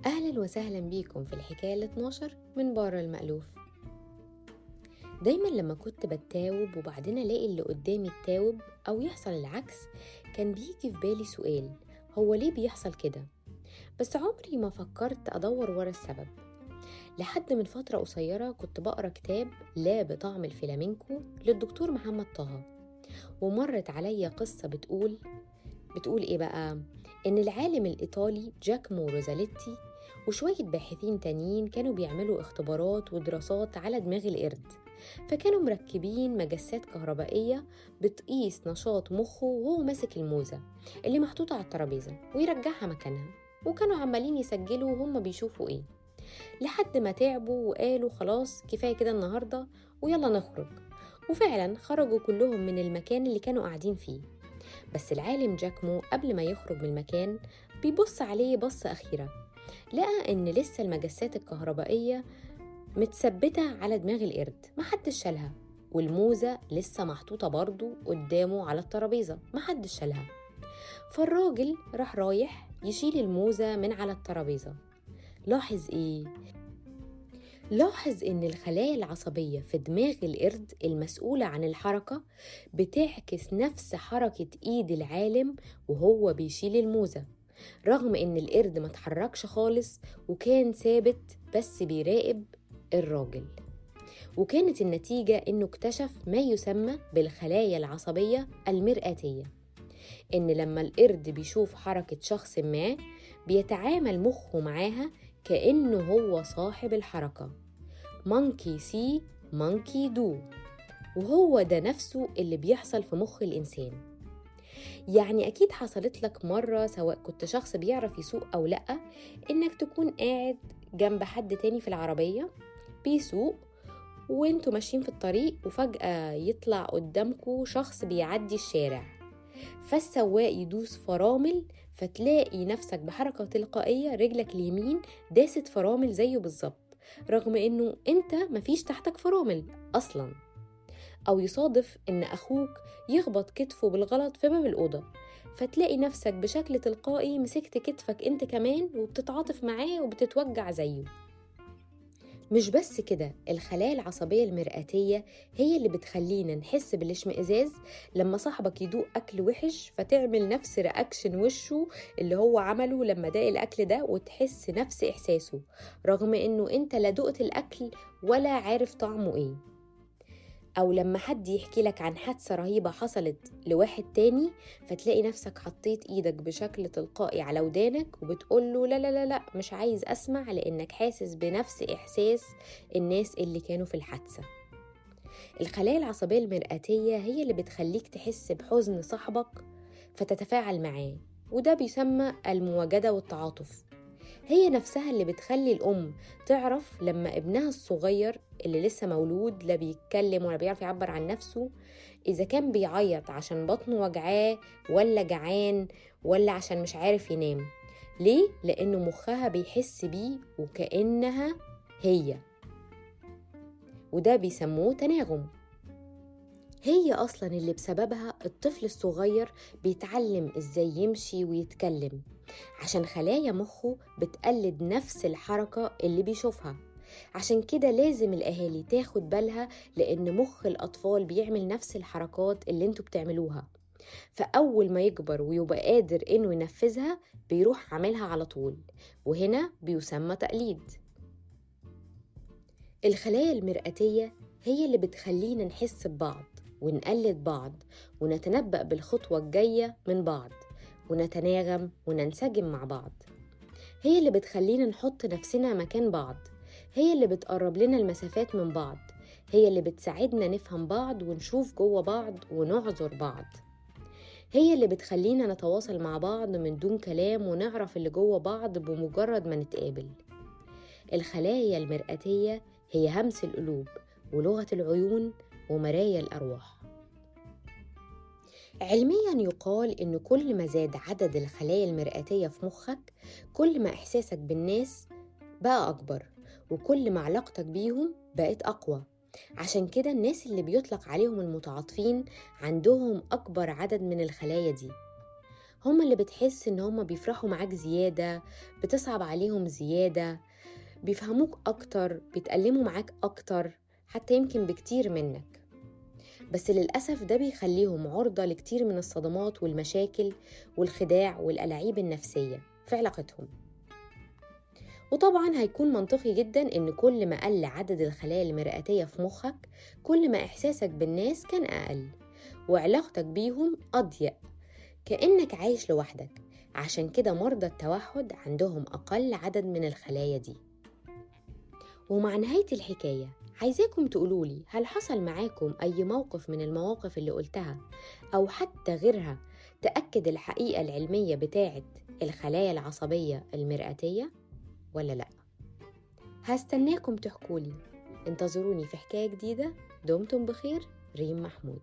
أهلا وسهلا بيكم في الحكاية 12 من بره المألوف. دايما لما كنت بتاوب وبعدين ألاقي اللي قدامي التاوب أو يحصل العكس، كان بيجي في بالي سؤال: هو ليه بيحصل كده؟ بس عمري ما فكرت أدور ورا السبب. لحد من فترة قصيرة كنت بقرأ كتاب لا بطعم الفلامينكو للدكتور محمد طه، ومرت عليا قصة بتقول إيه بقى؟ إن العالم الإيطالي جاكمو روزاليتي وشوية باحثين تانيين كانوا بيعملوا اختبارات ودراسات على دماغ القرد، فكانوا مركبين مجسات كهربائية بتقيس نشاط مخه وهو ماسك الموزة اللي محطوطة على الترابيزة ويرجعها مكانها، وكانوا عمالين يسجلوا وهم بيشوفوا إيه، لحد ما تعبوا وقالوا خلاص كفاية كده النهاردة ويلا نخرج. وفعلا خرجوا كلهم من المكان اللي كانوا قاعدين فيه. بس العالم جاكمو قبل ما يخرج من المكان بيبص عليه بصة أخيرة، لقى إن لسه المجسات الكهربائية متثبتة على دماغ القرد، محدش شالها، والموزة لسه محطوطة برضو قدامه على الترابيزة، محدش شالها. فالراجل رايح يشيل الموزة من على الترابيزة. لاحظ إيه؟ لاحظ إن الخلايا العصبية في دماغ القرد المسؤولة عن الحركة بتعكس نفس حركة إيد العالم وهو بيشيل الموزة، رغم إن القرد ما تحركش خالص وكان ثابت بس بيراقب الراجل. وكانت النتيجة إنه اكتشف ما يسمى بالخلايا العصبية المرآتية، إن لما القرد بيشوف حركة شخص ما بيتعامل مخه معاها كأنه هو صاحب الحركة. monkey see monkey do، وهو ده نفسه اللي بيحصل في مخ الإنسان. يعني أكيد حصلت لك مرة، سواء كنت شخص بيعرف يسوق أو لأ، إنك تكون قاعد جنب حد تاني في العربية بيسوق وانتوا ماشيين في الطريق، وفجأة يطلع قدامكوا شخص بيعدي الشارع، فالسواق يدوس فرامل، فتلاقي نفسك بحركة تلقائية رجلك اليمين داست فرامل زيه بالظبط، رغم انه انت مفيش تحتك فرامل اصلا. او يصادف ان اخوك يخبط كتفه بالغلط في باب الأوضة، فتلاقي نفسك بشكل تلقائي مسكت كتفك انت كمان وبتتعاطف معاه وبتتوجع زيه. مش بس كده، الخلايا العصبية المرآتية هي اللي بتخلينا نحس بالاشمئزاز لما صاحبك يدوق أكل وحش، فتعمل نفس رياكشن وشه اللي هو عمله لما داق الأكل ده، وتحس نفس إحساسه رغم إنه أنت لا دقت الأكل ولا عارف طعمه إيه. أو لما حد يحكي لك عن حادثة رهيبة حصلت لواحد تاني، فتلاقي نفسك حطيت إيدك بشكل تلقائي على ودانك وبتقوله لا لا لا لا مش عايز أسمع، لأنك حاسس بنفس إحساس الناس اللي كانوا في الحادثة. الخلايا العصبية المرآتية هي اللي بتخليك تحس بحزن صاحبك فتتفاعل معاه، وده بيسمى المواجدة والتعاطف. هي نفسها اللي بتخلي الأم تعرف لما ابنها الصغير اللي لسه مولود لا بيتكلم ولا بيعرف يعبر عن نفسه، إذا كان بيعيط عشان بطنه وجعاه ولا جعان ولا عشان مش عارف ينام. ليه؟ لأنه مخها بيحس بيه وكأنها هي، وده بيسموه تناغم. هي أصلا اللي بسببها الطفل الصغير بيتعلم إزاي يمشي ويتكلم، عشان خلايا مخه بتقلد نفس الحركة اللي بيشوفها. عشان كده لازم الأهالي تاخد بالها، لأن مخ الأطفال بيعمل نفس الحركات اللي انتوا بتعملوها، فأول ما يكبر ويبقى قادر إنه ينفذها بيروح عاملها على طول، وهنا بيسمى تقليد. الخلايا المرآتية هي اللي بتخلينا نحس ببعض ونقلد بعض ونتنبأ بالخطوة الجاية من بعض ونتناغم وننسجم مع بعض. هي اللي بتخلينا نحط نفسنا مكان بعض، هي اللي بتقرب لنا المسافات من بعض، هي اللي بتساعدنا نفهم بعض ونشوف جوه بعض ونعذر بعض، هي اللي بتخلينا نتواصل مع بعض من دون كلام ونعرف اللي جوه بعض بمجرد ما نتقابل. الخلايا المرآتية هي همس القلوب ولغة العيون ومرايا الأرواح. علميا يقال إن كل ما زاد عدد الخلايا المرآتية في مخك، كل ما إحساسك بالناس بقى أكبر، وكل ما علاقتك بيهم بقت أقوى. عشان كده الناس اللي بيطلق عليهم المتعاطفين عندهم أكبر عدد من الخلايا دي. هم اللي بتحس إن هم بيفرحوا معاك زيادة، بتصعب عليهم زيادة، بيفهموك أكتر، بيتألموا معاك أكتر، حتى يمكن بكتير منك. بس للأسف ده بيخليهم عرضة لكتير من الصدمات والمشاكل والخداع والألاعيب النفسية في علاقتهم. وطبعا هيكون منطقي جدا إن كل ما قل عدد الخلايا المرئتية في مخك، كل ما إحساسك بالناس كان أقل وعلاقتك بيهم أضيق، كأنك عايش لوحدك. عشان كده مرضى التوحد عندهم أقل عدد من الخلايا دي. ومع نهاية الحكاية عايزاكم تقولولي، هل حصل معاكم أي موقف من المواقف اللي قلتها أو حتى غيرها تأكد الحقيقة العلمية بتاعت الخلايا العصبية المرئتية ولا لأ؟ هستناكم تحكولي. انتظروني في حكاية جديدة. دمتم بخير. ريم محمود.